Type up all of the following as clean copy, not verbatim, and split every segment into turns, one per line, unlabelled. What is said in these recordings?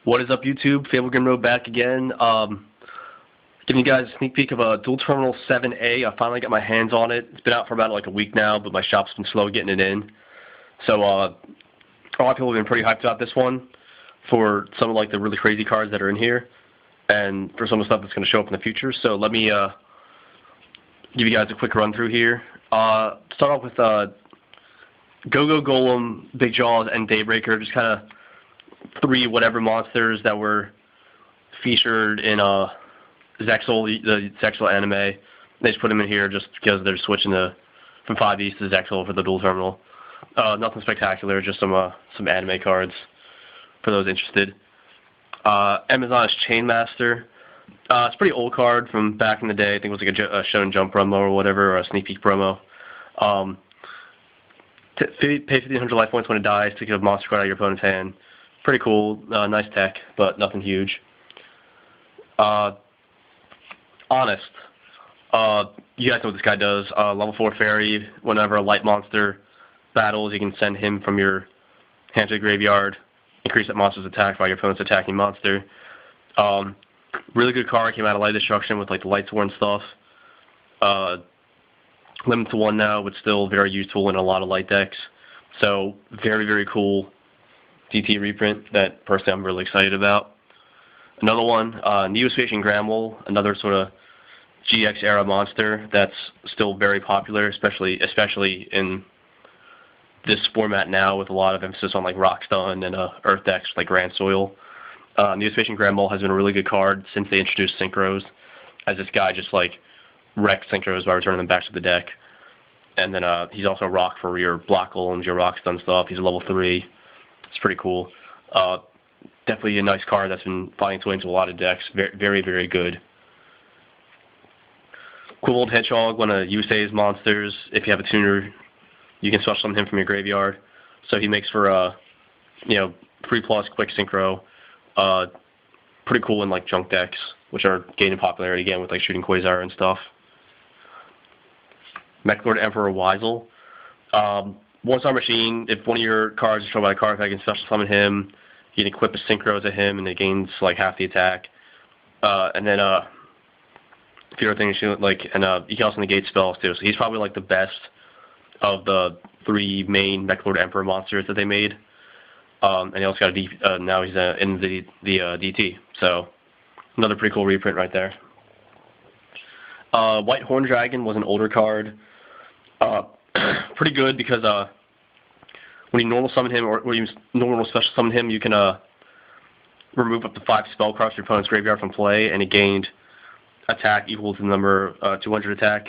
What is up, YouTube? FableGrimRoad back again. Giving you guys a sneak peek of a Dual Terminal 7A. I finally got my hands on it. It's been out for about like a week now, but my shop's been slow getting it in. So a lot of people have been pretty hyped about this one for some of like the really crazy cards that are in here, and for some of the stuff that's going to show up in the future. So let me give you guys a quick run through here. Start off with Go-Go Golem, Big Jaws, and Daybreaker. Just kind of three whatever monsters that were featured in Zexal, the Zexal anime. They just put them in here just because they're switching from 5e to Zexal for the Dual Terminal. Nothing spectacular, just some anime cards for those interested. Amazon's Chainmaster. It's a pretty old card from back in the day. I think it was like a Shonen Jump promo or whatever, or a sneak peek promo. Pay 1,500 life points when it dies. Take a monster card out of your opponent's hand. Pretty cool. Nice tech, but nothing huge. Honest. You guys know what this guy does. Level 4 fairy. Whenever a light monster battles, you can send him from your hand to the graveyard. Increase that monster's attack by your opponent's attacking monster. Really good card. Came out of Light Destruction with like the Light Sword and stuff. Limited to 1 now, but still very useful in a lot of light decks. So very, very cool DT reprint that personally I'm really excited about. Another one, Neospatian Gramble, another sort of GX era monster that's still very popular, especially in this format now with a lot of emphasis on like Rock Stun and Earth decks like Grand Soil. Neospatian Gramble has been a really good card since they introduced Synchros, as this guy just like wrecks Synchros by returning them back to the deck. And then he's also a rock for your block golems, your Rock Stun stuff. He's a level 3. It's pretty cool. Definitely a nice card that's been finding its way into a lot of decks. Very, very, very good. Quibbled Hedgehog, one of Yusei's monsters. If you have a tuner, you can special summon him from your graveyard. So he makes for 3+ quick synchro. Pretty cool in like junk decks, which are gaining popularity again with like shooting Quasar and stuff. Mechlord Emperor Weisel. 1-star machine. If one of your cards is shown by a card effect, you can special summon him. You can equip a synchro to him, and it gains like half the attack. And then a few other things, you can also negate spells too. So he's probably like the best of the 3 main Mechlord Emperor monsters that they made. And he also got a now he's in the DT. So another pretty cool reprint right there. White Horn Dragon was an older card. Pretty good because when you normal summon him or when you normal special summon him, you can remove up to 5 spell cards from your opponent's graveyard from play, and it gained attack equal to the number 200 attack,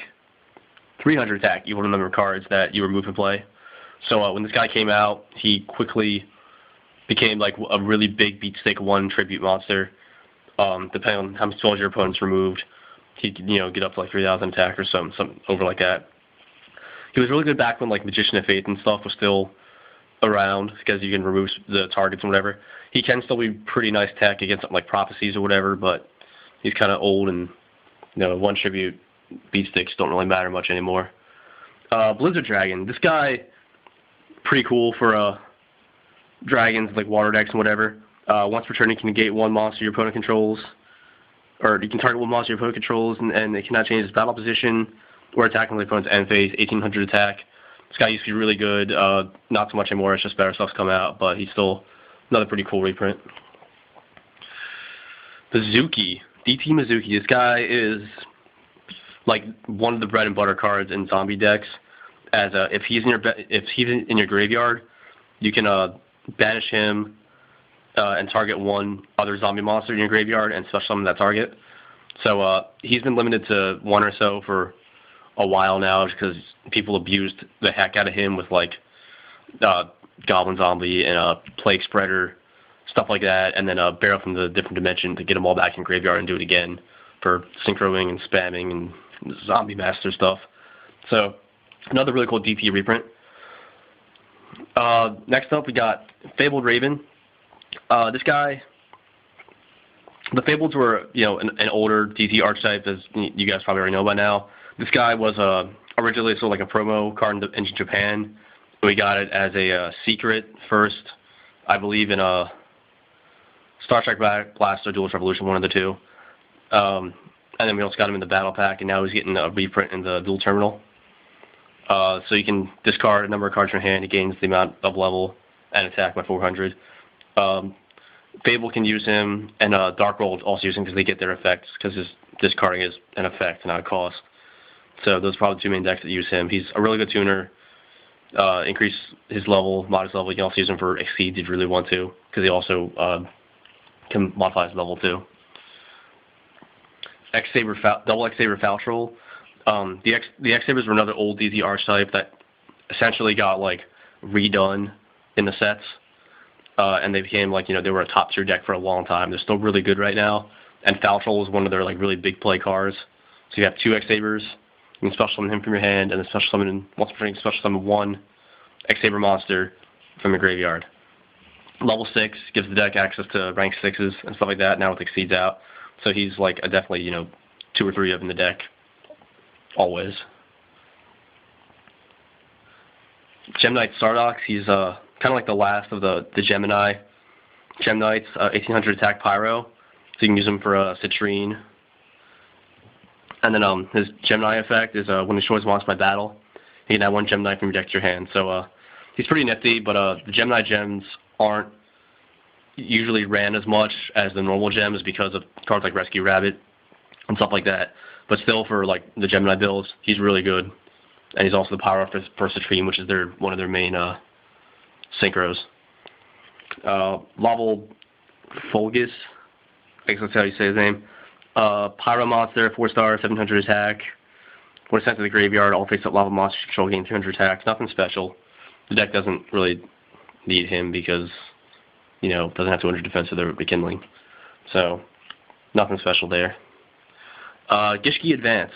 300 attack equal to the number of cards that you remove from play. So when this guy came out, he quickly became like a really big beat stake 1 tribute monster. Depending on how many spells your opponent's removed, he could get up to like 3,000 attack or something over like that. He was really good back when like Magician of Faith and stuff was still around, because you can remove the targets and whatever. He can still be pretty nice tech against something like Prophecies or whatever, but he's kind of old, and 1 tribute beat sticks don't really matter much anymore. Blizzard Dragon. This guy, pretty cool for dragons like water decks and whatever. Once per turn, you can negate 1 monster your opponent controls, or you can target 1 monster your opponent controls, and it cannot change its battle position or attack on the opponent's end phase. 1,800 attack. This guy used to be really good. Not so much anymore. It's just better stuff's come out, but he's still another pretty cool reprint. Mizuki, DT Mizuki. This guy is like one of the bread and butter cards in zombie decks. As if he's in your graveyard, you can banish him and target 1 other zombie monster in your graveyard and special summon that target. So he's been limited to 1 or so for a while now, because people abused the heck out of him with like Goblin Zombie and Plague Spreader, stuff like that, and then Barrel from the different dimension to get them all back in graveyard and do it again for synchroing and spamming and Zombie Master stuff. So another really cool DT reprint. Next up we got Fabled Raven. This guy, the Fableds were an older DT archetype, as you guys probably already know by now. This guy was originally sort of like a promo card in Japan. We got it as a secret first, I believe, in Star Trek Blast or Duelist Revolution, one of the two. And then we also got him in the Battle Pack, and now he's getting a reprint in the Duel Terminal. So you can discard a number of cards from your hand. He gains the amount of level and attack by 400. Fable can use him, and Dark World also use him because they get their effects, because his discarding is an effect, not a cost. So those are probably the two main decks that use him. He's a really good tuner. Increase his level, mod his level. You can also use him for Exceeds if you really want to, because he also can modify his level too. Double X-Saber Faltrol. The X-Sabers were another old DZ archetype that essentially got like redone in the sets, and they became like, they were a top tier deck for a long time. They're still really good right now, and Faltrol was one of their like really big play cards. So you have 2 X-Sabers. You can special summon him from your hand, and then special summon special summon 1 X-Saber monster from your graveyard. Level 6 gives the deck access to rank 6s and stuff like that. Now with Exceeds out, so he's like definitely 2 or 3 of in the deck. Always. Gem-Knight Stardox, he's kind of like the last of the Gemini Gem-Knights, 1800 attack Pyro, so you can use him for Citrine. And then his Gemini effect is when he destroys monster by battle, you can add 1 Gemini from your deck to your hand. So he's pretty nifty, but the Gemini gems aren't usually ran as much as the normal gems because of cards like Rescue Rabbit and stuff like that. But still, for like the Gemini builds, he's really good, and he's also the power up for Citrine, which is one of their main synchros. Laval Fulgus, I guess that's how you say his name. Pyro monster, 4-star, 700 attack. When sent to the graveyard, all face-up lava monsters control gain 300 attacks. Nothing special. The deck doesn't really need him because, it doesn't have 200 defense of their rekindling. So, nothing special there. Gishki Advance.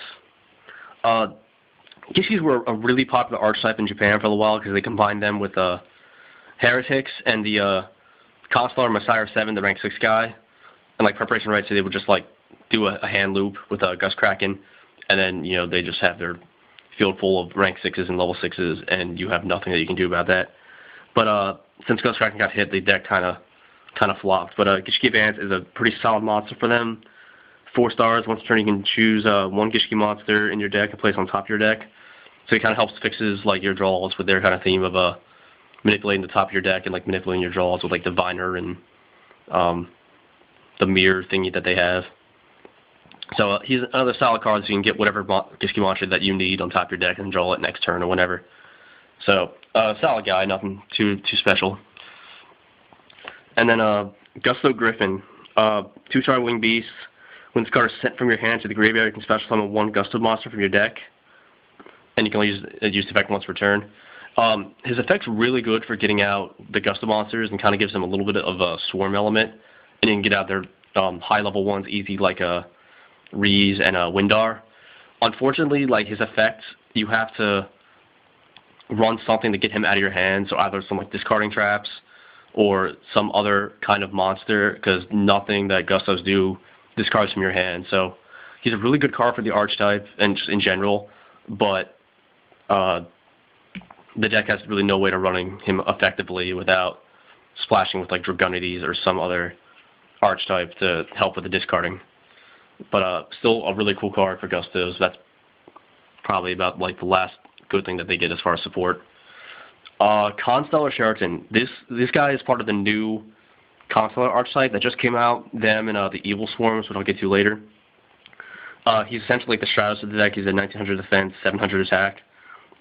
Gishkis were a really popular archetype in Japan for a while because they combined them with Heretics and the Constellar Messiah 7, the rank 6 guy. And like preparation rights, so they would just like do a hand loop with Gus Kraken, and then they just have their field full of rank 6s and level 6s, and you have nothing that you can do about that. But since Gus Kraken got hit, the deck kind of flopped. But Gishki Advance is a pretty solid monster for them. 4 stars. Once a turn, you can choose 1 Gishki monster in your deck and place on top of your deck. So it kind of helps fixes like your draws with their kind of theme of manipulating the top of your deck and like manipulating your draws with like Diviner and the mirror thingy that they have. So he's another solid card, so you can get whatever Gishki monster that you need on top of your deck and draw it next turn or whenever. So solid guy, nothing too special. And then Gusto Griffin, 2-star wing beast. When this card is sent from your hand to the graveyard, you can special summon 1 Gusto monster from your deck, and you can only use the effect once per turn. His effect's really good for getting out the Gusto monsters and kind of gives them a little bit of a swarm element, and you can get out their high level ones easy, like Reese and Windar. Unfortunately, like his effects, you have to run something to get him out of your hand, so either some like discarding traps or some other kind of monster, because nothing that Gustos do discards from your hand. So he's a really good card for the archetype and just in general, but the deck has really no way to running him effectively without splashing with like Dragonides or some other archetype to help with the discarding. But still a really cool card for Gustos. That's probably about like the last good thing that they get as far as support. Constellar Sheraton. This guy is part of the new Constellar archetype that just came out. Them and the Evil Swarms, which I'll get to later. He's essentially like the Stratos of the deck. He's a 1900 defense, 700 attack,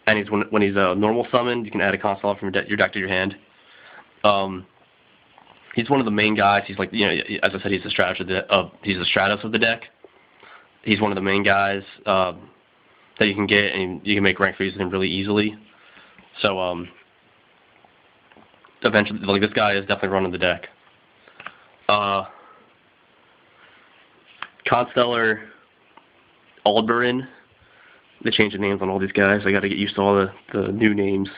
and he's when he's normal summoned, you can add a Constellar from your deck to your hand. He's one of the main guys. He's like, as I said, he's the Stratos of the deck. He's one of the main guys that you can get, and you can make rank 3s with him really easily. So eventually, like this guy is definitely running the deck. Constellar Aldebaran. They changed the names on all these guys. I got to get used to all the new names.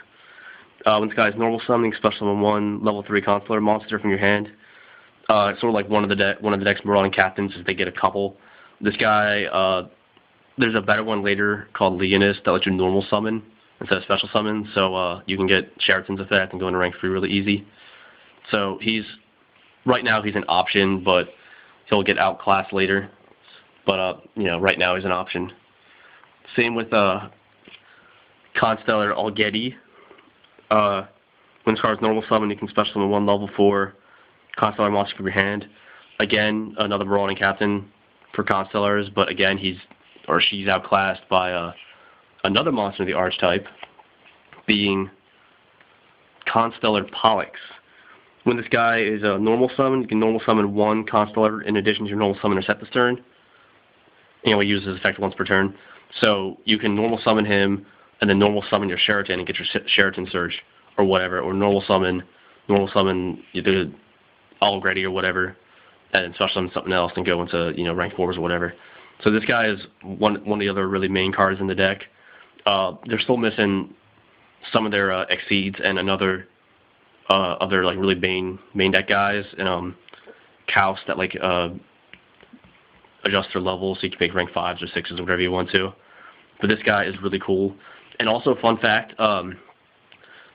When this guy's normal summoning, special summon 1 level 3 Constellar monster from your hand. It's sort of like one of the deck's Marauding Captains, as they get a couple. This guy, there's a better one later called Leonis that lets you normal summon instead of special summon, so you can get Sheraton's effect and go into rank 3 really easy. So he's right now he's an option, but he'll get outclassed later. But you know, right now he's an option. Same with Constellar Algetty. When this card is normal summon, you can special summon 1 level 4 Constellar monster from your hand. Again, another Marauding Captain for Constellars, but again, he's or she's outclassed by another monster of the archetype, being Constellar Pollux. When this guy is a normal summon, you can normal summon 1 Constellar in addition to your normal summoner set this turn. You know, he uses this effect once per turn. So you can normal summon him, and then normal summon your Sheraton and get your Sheraton Surge, or whatever, or normal summon either Already or whatever, and then special summon something else and go into, you know, rank 4s or whatever. So this guy is one of the other really main cards in the deck. They're still missing some of their Exceeds and another other like really main deck guys, and Kaus that like adjust their levels so you can make rank 5s or 6s or whatever you want to. But this guy is really cool. And also, fun fact,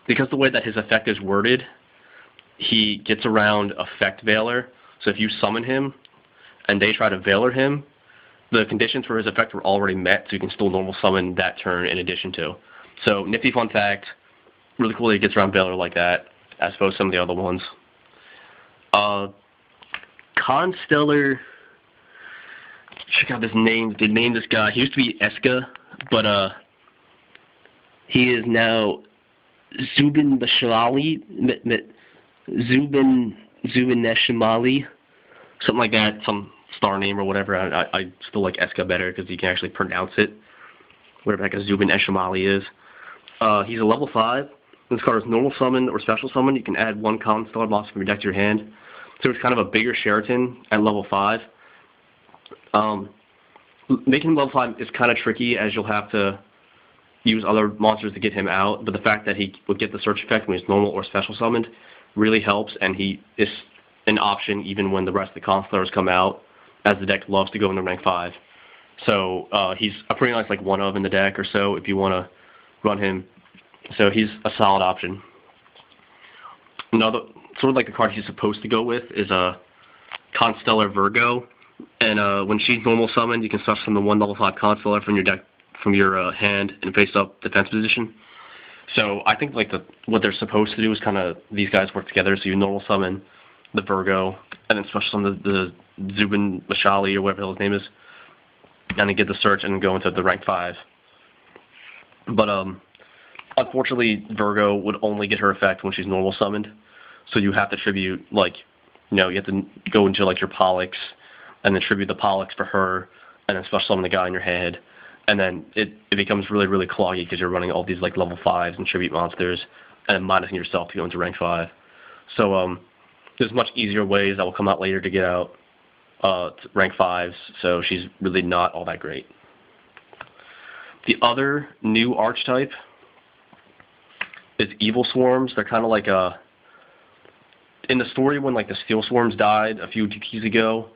because the way that his effect is worded, he gets around Effect Veiler. So if you summon him and they try to Veiler him, the conditions for his effect were already met, so you can still normal summon that turn in addition to. So nifty fun fact, really cool that he gets around Veiler like that, as opposed to some of the other ones. Constellar, check out this name. They named this guy. He used to be Eska, but he is now Zubin Bashalali, Zubin Neshimali, something like that, some star name or whatever. I still like Eska better because you can actually pronounce it, whatever the heck a Zubin Eshimali is. He's a level 5. This card is normal summon or special summon. You can add 1 Constellar monster from your deck to your hand. So it's kind of a bigger Sheraton at level 5. Making him level 5 is kind of tricky, as you'll have to use other monsters to get him out, but the fact that he would get the search effect when he's normal or special summoned really helps, and he is an option even when the rest of the Constellars come out, as the deck loves to go into rank 5. So he's a pretty nice like 1-of in the deck or so if you want to run him. So he's a solid option. Another sort of like the card he's supposed to go with is a Constellar Virgo, and when she's normal summoned, you can special summon the 1 level 5 Constellar from your deck, from your hand in face-up defense position. So I think like what they're supposed to do is kind of these guys work together. So you normal summon the Virgo, and then special summon the Zubin Mashali or whatever his name is, and then get the search and then go into the rank 5. But unfortunately, Virgo would only get her effect when she's normal summoned. So you have to tribute, like, you know, you have to go into like your Pollux, and then tribute the Pollux for her, and then special summon the guy in your head. And then it becomes really, really cloggy because you're running all these like level 5s and tribute monsters, and then minusing yourself to go into rank 5. So there's much easier ways that will come out later to get out to rank 5s. So she's really not all that great. The other new archetype is Evil Swarms. They're kind of like in the story when like the Steel Swarms died a few keys ago.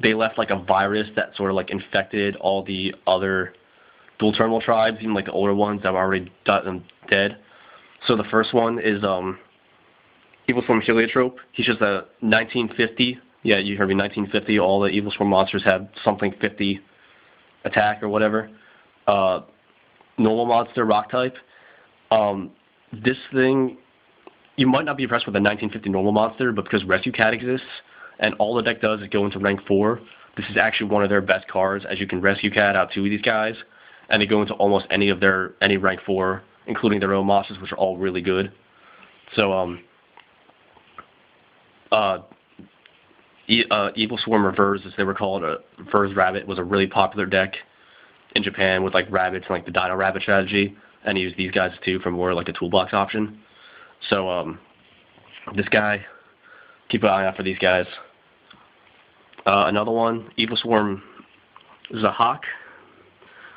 They left like a virus that sort of like infected all the other dual terminal tribes, even like the older ones that were already dead. So the first one is Evil Swarm Heliotrope. He's just a 1950. Yeah, you heard me, 1950. All the Evil Swarm monsters have something 50 attack or whatever. Normal monster, rock type. This thing, you might not be impressed with the 1950 normal monster, but because Rescue Cat exists, and all the deck does is go into rank 4, this is actually one of their best cards, as you can Rescue Cat out 2 of these guys, and they go into almost any rank 4, including their own monsters, which are all really good. So, Evil Swarm Reverse, as they were called, Reverse Rabbit, was a really popular deck in Japan with like rabbits and like the Dino Rabbit strategy, and he used these guys too for more like a toolbox option. So, this guy, keep an eye out for these guys. Another one, Evil Swarm Zahak.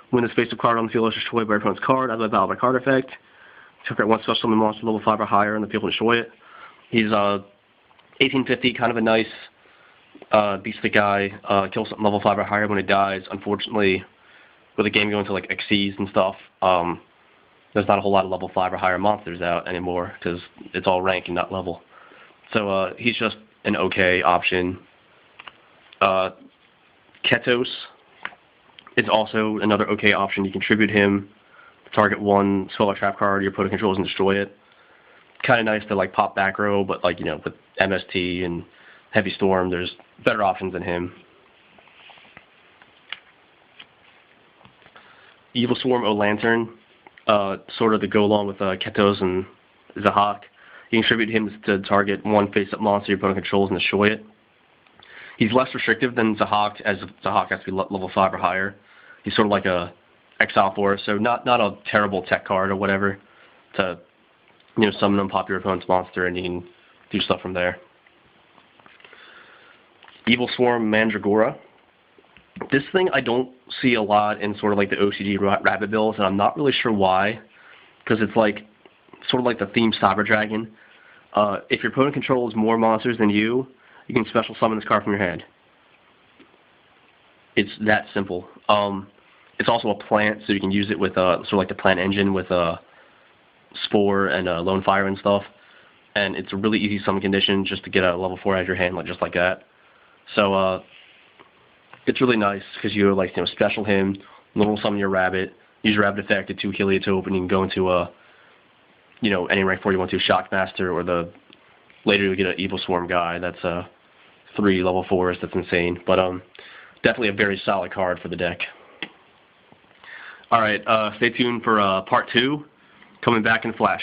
When this face-up card on the field is destroyed by opponent's card, out of the battle by card effect. Took out 1 special summon monster level 5 or higher on the field and destroy it. He's 1850, kind of a nice beastly guy. Kills something level 5 or higher when it dies. Unfortunately, with the game going to like Xyz and stuff, there's not a whole lot of level 5 or higher monsters out anymore because it's all rank and not level. So he's just an okay option. Ketos is also another okay option. You contribute him, target one spell trap card, your opponent controls and destroy it. Kind of nice to like pop back row, but like, you know, with MST and Heavy Storm, there's better options than him. Evil Swarm O Lantern, sort of to go along with Ketos and Zahak. You contribute him to target one face-up monster your opponent controls and destroy it. He's less restrictive than Zahak, as Zahak has to be level 5 or higher. He's sort of like a Exile Force, so not a terrible tech card or whatever to, you know, summon unpop your opponent's monster and you can do stuff from there. Evil Swarm Mandragora. This thing I don't see a lot in sort of like the OCG rabbit bills, and I'm not really sure why, because it's like sort of like the theme Cyber Dragon. If your opponent controls more monsters than you can special summon this card from your hand. It's that simple. It's also a plant, so you can use it with sort of like the plant engine with Spore and Lone Fire and stuff. And it's a really easy summon condition just to get a level 4 out of your hand, like just like that. So it's really nice because you like, you know, special him, normal summon your rabbit, use your rabbit effect to Heliotope, and you can go into you know, any rank 4 you want to, Shockmaster, or the later you get an Evil Swarm guy. That's 3 level 4s. That's insane. But definitely a very solid card for the deck. All right, stay tuned for part 2, coming back in Flash.